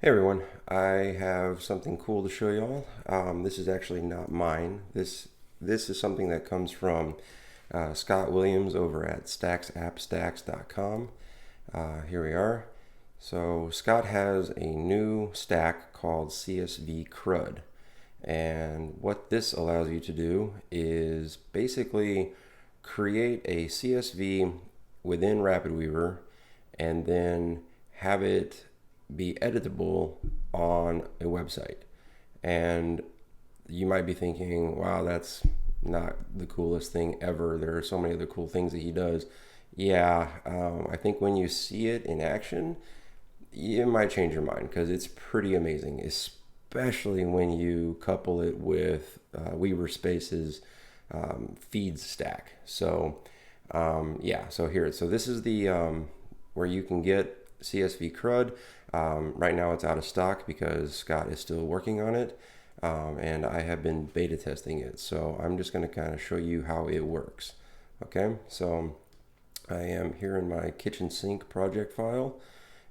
Hey everyone, I have something cool to show y'all. This is actually not mine. This is something that comes from Scott Williams over at StacksAppStacks.com. Here we are. So Scott has a new stack called csvCRUD, and what this allows you to do is basically create a CSV within RapidWeaver and then have it be editable on a website. And you might be thinking, wow, that's not the coolest thing ever. There are so many other cool things that he does. Yeah, I think when you see it in action, it might change your mind because it's pretty amazing, especially when you couple it with Weaver Space's feeds stack. Yeah, so here, so this is the where you can get csvCRUD. Right now it's out of stock because Scott is still working on it, and I have been beta testing it. So I'm just going to kind of show you how it works. Okay, so I am here in my kitchen sink project file,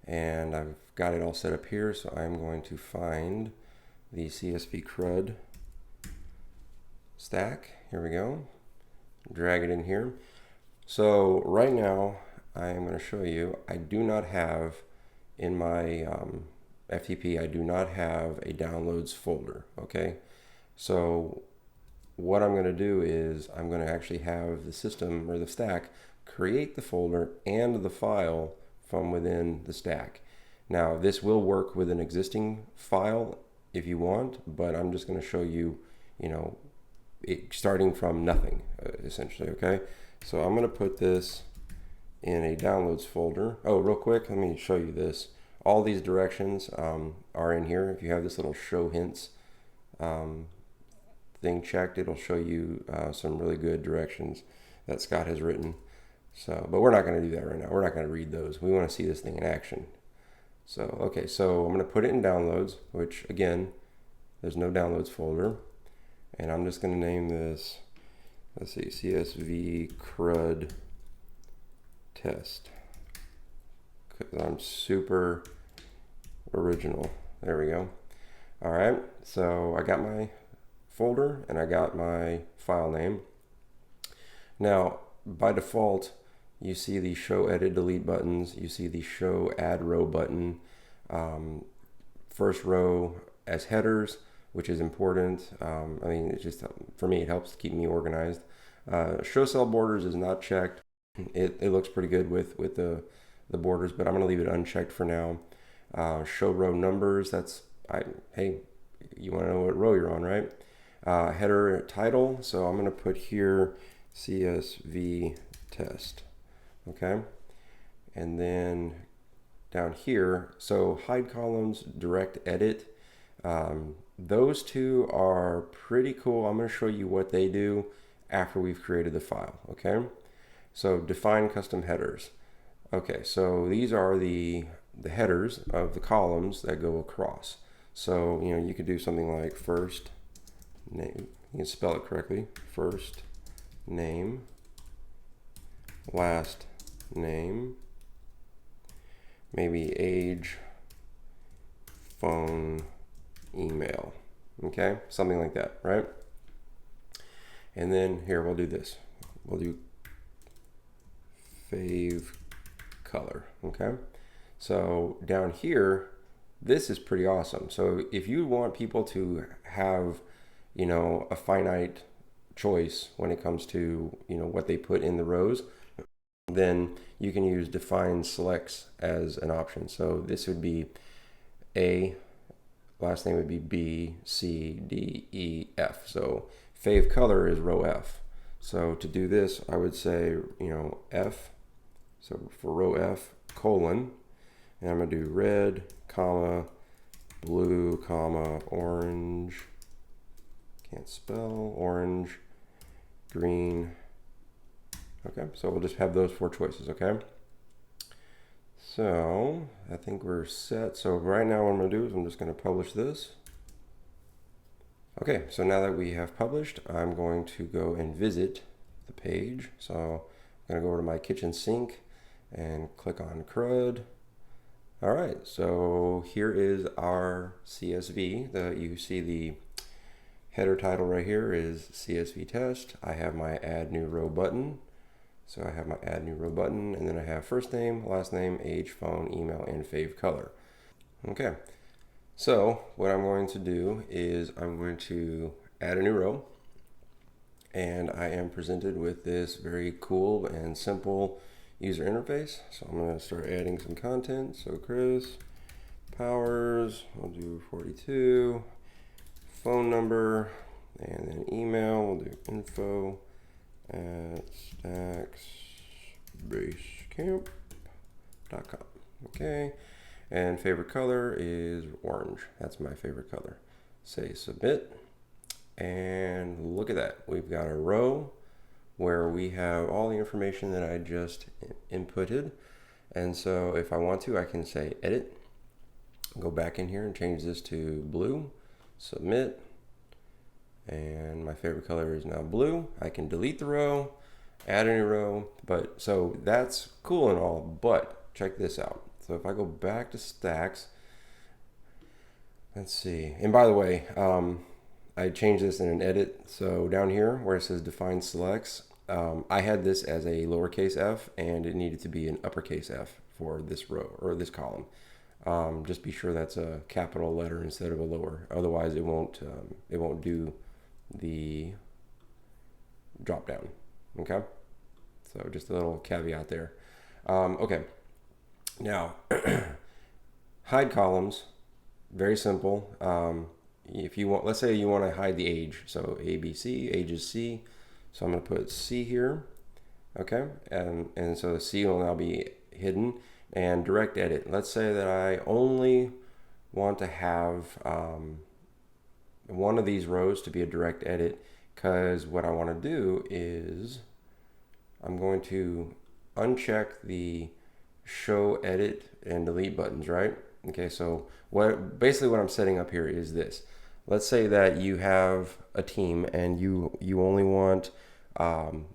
and I've got it all set up here. So I'm going to find the csvCRUD stack. Here we go. Drag it in here. So right now I am going to show you, I do not have in my FTP, I do not have a downloads folder, okay? So what I'm going to do is I'm going to actually have the system or the stack create the folder and the file from within the stack. Now this will work with an existing file if you want, but I'm just going to show you, starting from nothing, essentially, okay? So I'm going to put this in a downloads folder. Oh, real quick, let me show you this. All these directions are in here. If you have this little show hints thing checked, it'll show you some really good directions that Scott has written. So, but we're not going to do that right now. We're not going to read those. We want to see this thing in action. So, okay, so I'm going to put it in downloads, which again, there's no downloads folder. And I'm just going to name this, let's see, csvCRUD test, because I'm super original. There we go. All right, so I got my folder and I got my file name. Now, by default, you see the show edit delete buttons. You see the show add row button. First row as headers, which is important. I mean, it's just, for me, it helps keep me organized. Show cell borders is not checked. It looks pretty good with the borders, but I'm going to leave it unchecked for now. Show row numbers, hey, you want to know what row you're on, right? Header title, so I'm going to put here CSV test, okay? And then down here, so hide columns, direct edit, those two are pretty cool. I'm going to show you what they do after we've created the file, okay? So define custom headers. Okay, so these are the headers of the columns that go across. So, you could do something like first name, you can spell it correctly, first name, last name, maybe age, phone, email, okay? Something like that, right? And then here, we'll do this. We'll do fave color, okay? So down here, this is pretty awesome. So if you want people to have, a finite choice when it comes to, what they put in the rows, then you can use define selects as an option. So this would be A, last name would be B, C, D, E, F. So fave color is row F. So to do this, I would say, F, so for row F, colon, and I'm going to do red, comma, blue, comma, orange, can't spell, orange, green. Okay, so we'll just have those 4 choices, okay? So I think we're set. So right now what I'm going to do is I'm just going to publish this. Okay, so now that we have published, I'm going to go and visit the page. So I'm going to go over to my kitchen sink and click on CRUD. All right, so here is our CSV. You see the header title right here is CSV test. I have my add new row button. So I have my add new row button, and then I have first name, last name, age, phone, email, and fave color. Okay, so what I'm going to do is I'm going to add a new row, and I am presented with this very cool and simple user interface. So I'm going to start adding some content. So Chris Powers, I'll do 42, phone number, and then email, we'll do info at StacksBasecamp.com. Okay, and favorite color is orange. That's my favorite color. Say submit, and look at that. We've got a row where we have all the information that I just inputted. And so if I want to, I can say edit, go back in here and change this to blue, submit, and my favorite color is now blue. I can delete the row, add a new row, but so that's cool and all, but check this out. So if I go back to Stacks, let's see, and by the way, I changed this in an edit. So down here where it says define selects, I had this as a lowercase f, and it needed to be an uppercase F for this row or this column. Just be sure that's a capital letter instead of a lower. Otherwise, it won't do the drop down. Okay, so just a little caveat there. Okay, now hide columns. Very simple. If you want, let's say you want to hide the age. So ABC, age is C. So I'm going to put C here. Okay, and so the C will now be hidden. And direct edit. Let's say that I only want to have one of these rows to be a direct edit, because what I want to do is I'm going to uncheck the show edit and delete buttons, right? Okay, so basically what I'm setting up here is this. Let's say that you have a team and you only want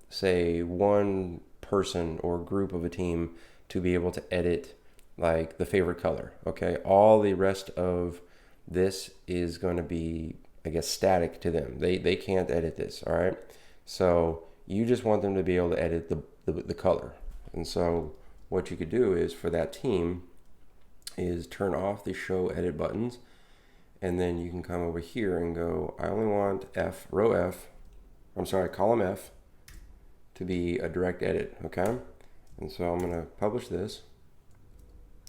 say one person or group of a team to be able to edit like the favorite color. Okay, all the rest of this is going to be, I guess, static to them. They can't edit this. All right, so you just want them to be able to edit the color. And so what you could do is for that team is turn off the show edit buttons, and then you can come over here and go, I only want column F to be a direct edit. Okay, and so I'm going to publish this.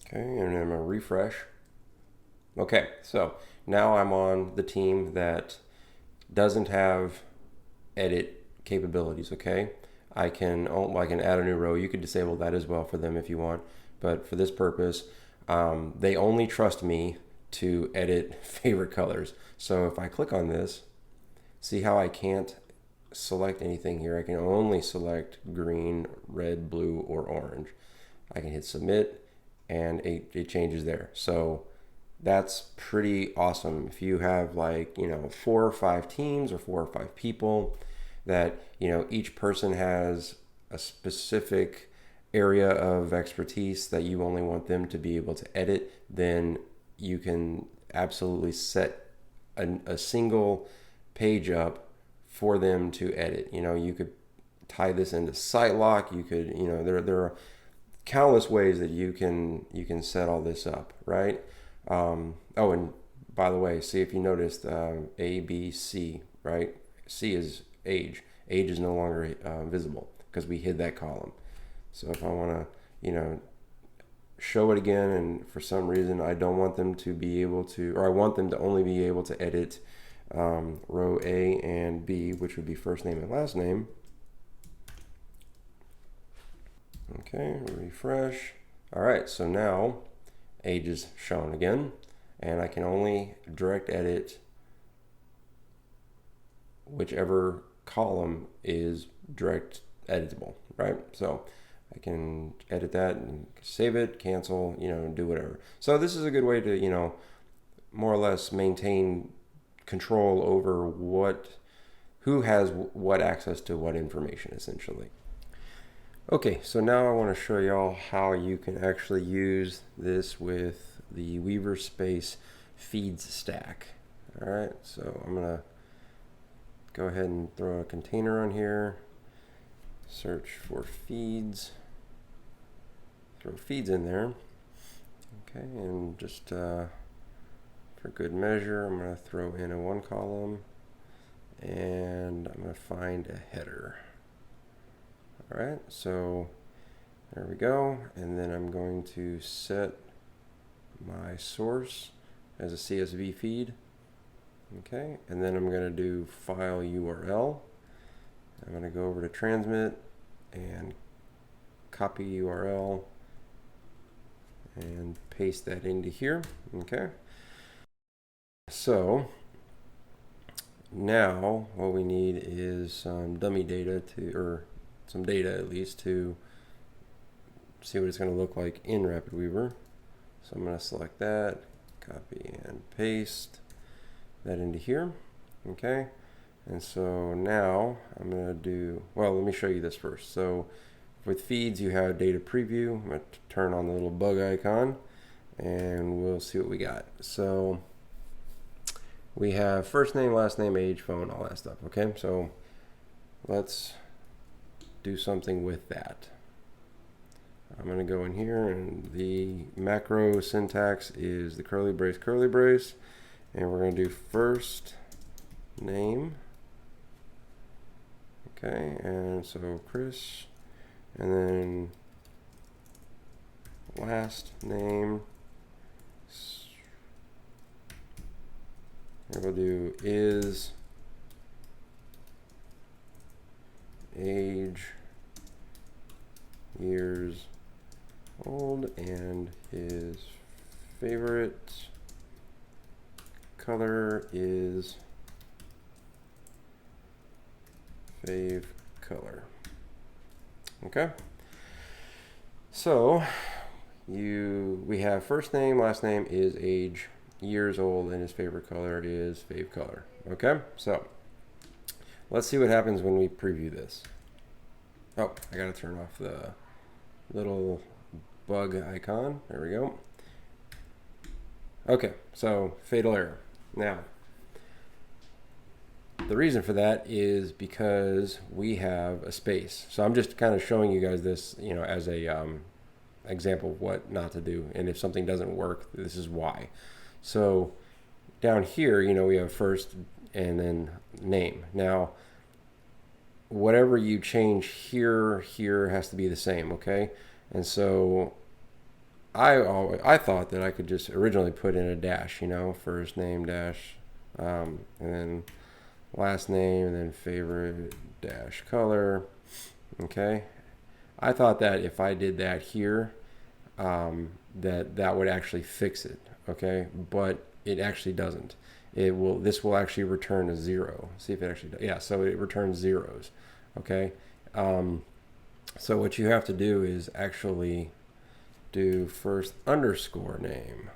Okay, and I'm going to refresh. Okay, so now I'm on the team that doesn't have edit capabilities. Okay, I can add a new row. You could disable that as well for them if you want, but for this purpose, they only trust me to edit favorite colors. So if I click on this, see how I can't select anything here. I can only select green, red, blue, or orange. I can hit submit, and it changes there. So that's pretty awesome. If you have 4 or 5 teams or 4 or 5 people that each person has a specific area of expertise that you only want them to be able to edit, then you can absolutely set a single page up for them to edit. You could tie this into site lock. You could, there are countless ways that you can set all this up, right? Oh, and by the way, see if you noticed A, B, C, right? C is age. Age is no longer visible because we hid that column. So if I want to, show it again, and for some reason I don't want them to be able to, or I want them to only be able to edit row A and B, which would be first name and last name. Okay, refresh. All right, so now age is shown again, and I can only direct edit whichever column is direct editable, right? So I can edit that and save it, cancel, do whatever. So this is a good way to, more or less maintain control over who has what access to what information, essentially. Okay, so now I want to show y'all how you can actually use this with the Weaver Space feeds stack. All right, so I'm gonna go ahead and throw a container on here, search for feeds, throw feeds in there. Okay, and just for good measure, I'm gonna throw in a one column, and I'm gonna find a header. All right, so there we go. And then I'm going to set my source as a CSV feed. Okay, and then I'm going to do file URL. I'm going to go over to transmit and copy URL and paste that into here. Okay, so now what we need is some dummy data or some data at least to see what it's going to look like in RapidWeaver. So I'm going to select that, copy and paste that into here. Okay, and so now I'm going to do, well, let me show you this first. So with feeds, you have data preview. I'm going to turn on the little bug icon and we'll see what we got. So we have first name, last name, age, phone, all that stuff. Okay, so let's do something with that. I'm going to go in here, and the macro syntax is the curly brace, and we're going to do first name. Okay, and so Chris, and then last name. And we'll do is age, years old, and his favorite color is fave color. Okay, so we have first name, last name is age, years old, and his favorite color is fave color. Okay, so let's see what happens when we preview this. Oh, I gotta turn off the little bug icon. There we go. Okay, so fatal error. Now, the reason for that is because we have a space. So I'm just kind of showing you guys this, as a example of what not to do. And if something doesn't work, this is why. So down here, we have first and then name. Now, whatever you change here has to be the same, okay? And so I thought that I could just originally put in a dash, first name dash, and then last name, and then favorite dash color. Okay, I thought that if I did that here, that would actually fix it. Okay, but it actually doesn't. This will actually return a 0. See if it actually does. Yeah, so it returns zeros. Okay, so what you have to do is actually do first underscore name,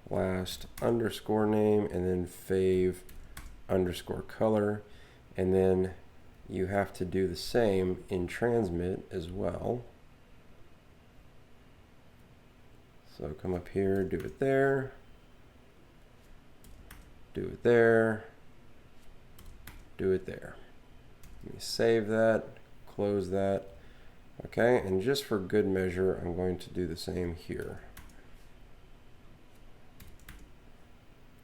last underscore name, and then fave underscore color, and then you have to do the same in transmit as well. So come up here, do it there, do it there, do it there. Let me save that, close that. Okay, and just for good measure, I'm going to do the same here.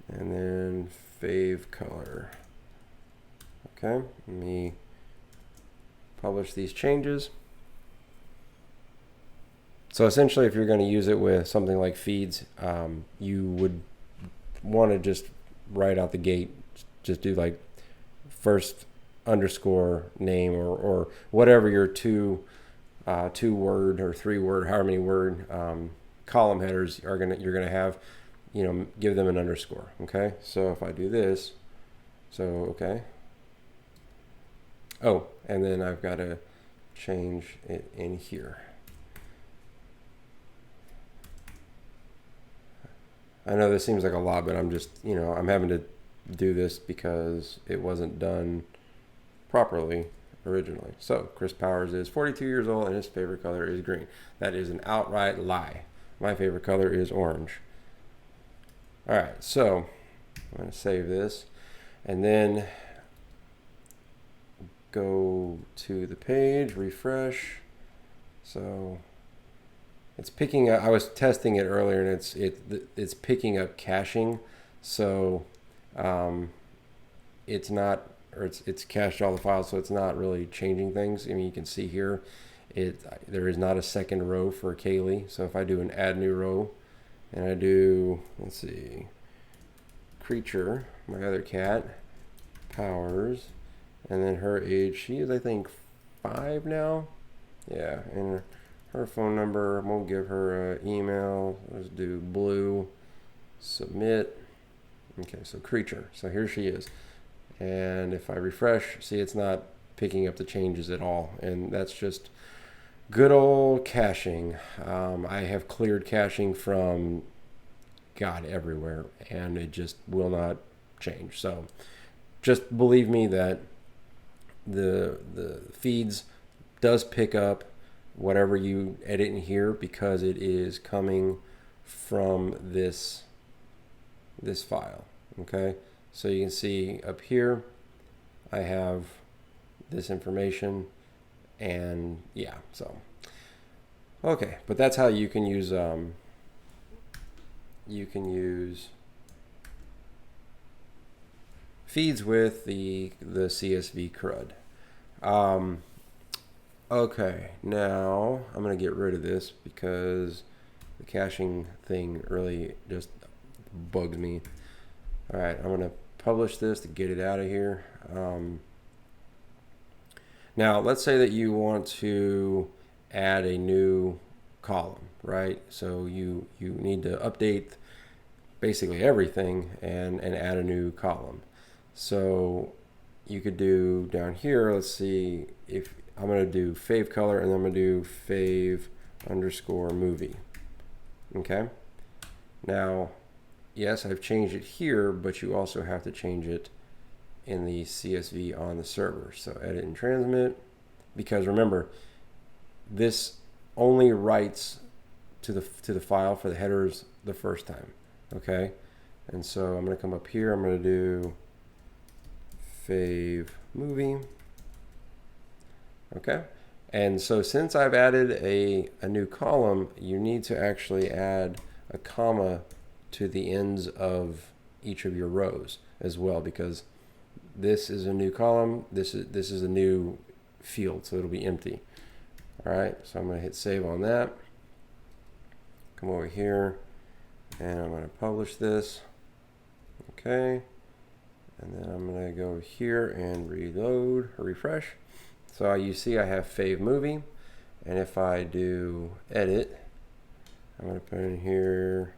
And then fave color. Okay, let me publish these changes. So essentially, if you're going to use it with something like feeds, you would want to just right out the gate, just do like first underscore name or whatever your two word or 3 word, however many word column headers you're gonna have, give them an underscore. Okay, so if I do this, okay. Oh, and then I've got to change it in here. I know this seems like a lot, but I'm just, I'm having to do this because it wasn't done properly. originally. So Chris Powers is 42 years old and his favorite color is green. That is an outright lie. My favorite color is orange. All right, so I'm going to save this and then go to the page, refresh. So it's picking up. I was testing it earlier, and it's picking up caching. So it's not, or it's cached all the files, so it's not really changing things. I mean, you can see here, there is not a second row for Kaylee. So if I do an add new row, and I do, let's see, creature, my other cat, Powers, and then her age, she is, I think, 5 now. Yeah, and her phone number, we'll give her an email. Let's do blue, submit. Okay, so creature. So here she is. And if I refresh, see, it's not picking up the changes at all. And that's just good old caching. I have cleared caching from God everywhere, and it just will not change. So just believe me that the feeds does pick up whatever you edit in here, because it is coming from this file. Okay, so you can see up here I have this information, and yeah, so okay, but that's how you can use feeds with the csvCRUD. Okay, now I'm going to get rid of this because the caching thing really just bugs me. All right, I'm going to publish this to get it out of here. Now, let's say that you want to add a new column, right? So you need to update basically everything and add a new column. So you could do down here, let's see, if I'm going to do fave color, and then I'm going to do fave underscore movie. Okay. Now, yes, I've changed it here, but you also have to change it in the CSV on the server. So edit and transmit, because remember, this only writes to the file for the headers the first time. Okay. And so I'm going to come up here. I'm going to do fave movie. Okay, and so since I've added a new column, you need to actually add a comma to the ends of each of your rows as well, because this is a new column, this is a new field, so it'll be empty. All right, so I'm going to hit save on that. Come over here, and I'm going to publish this. Okay, and then I'm going to go here and reload or refresh. So you see I have fave movie, and if I do edit, I'm going to put in here,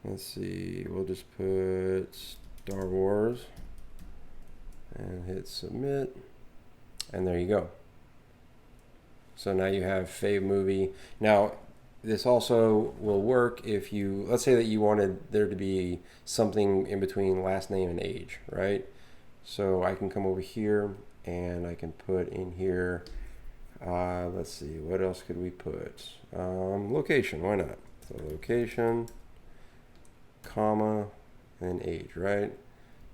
let's see, we'll just put Star Wars and hit submit, and there you go. So now you have fave movie. Now this also will work if you, let's say that you wanted there to be something in between last name and age, right? So I can come over here and I can put in here, let's see, what else could we put? Location, why not? So location, comma, and age, right?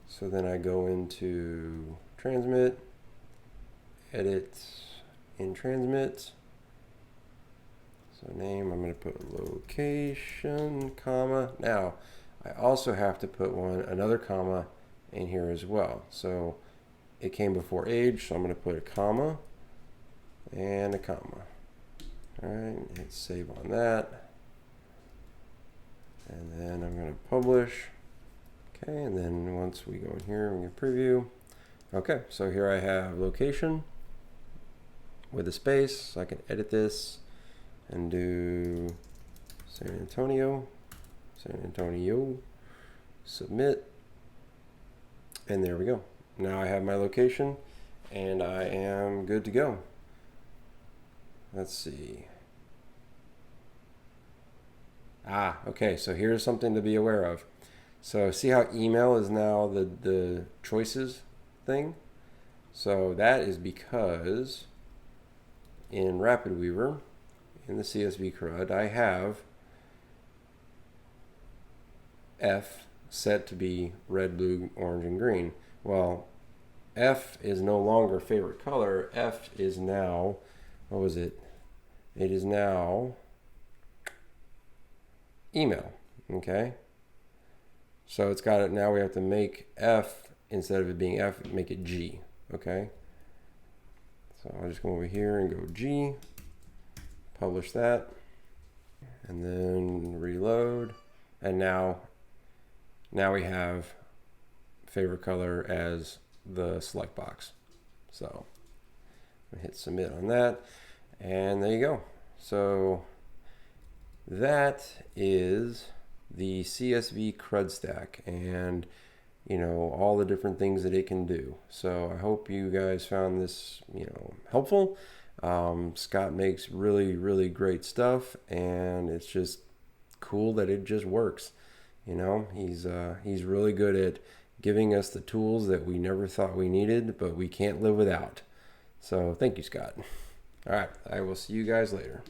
So then I go into transmit, edit in transmit. So name, I'm going to put location, comma. Now, I also have to put another comma in here as well. So it came before age, so I'm going to put a comma and a comma. All right, hit save on that. And then I'm going to publish. Okay, and then once we go in here, we can preview. Okay, so here I have location with a space, so I can edit this and do San Antonio, submit, and there we go. Now I have my location, and I am good to go. Let's see. Okay, so here's something to be aware of. So see how email is now the choices thing? So that is because in RapidWeaver, in the csvCRUD, I have F set to be red, blue, orange, and green. Well, F is no longer favorite color. F is now, what was it? It is now email, okay? So it's got it, now we have to make F, instead of it being F, make it G, okay? So I'll just go over here and go G, publish that, and then reload, and now we have favorite color as the select box. So I hit submit on that, and there you go. So that is the csvCRUD stack, and you know, all the different things that it can do. So I hope you guys found this, you know, helpful. Scott makes really, really great stuff, and it's just cool that it just works. You know, he's really good at giving us the tools that we never thought we needed, but we can't live without. So thank you, Scott. All right, I will see you guys later.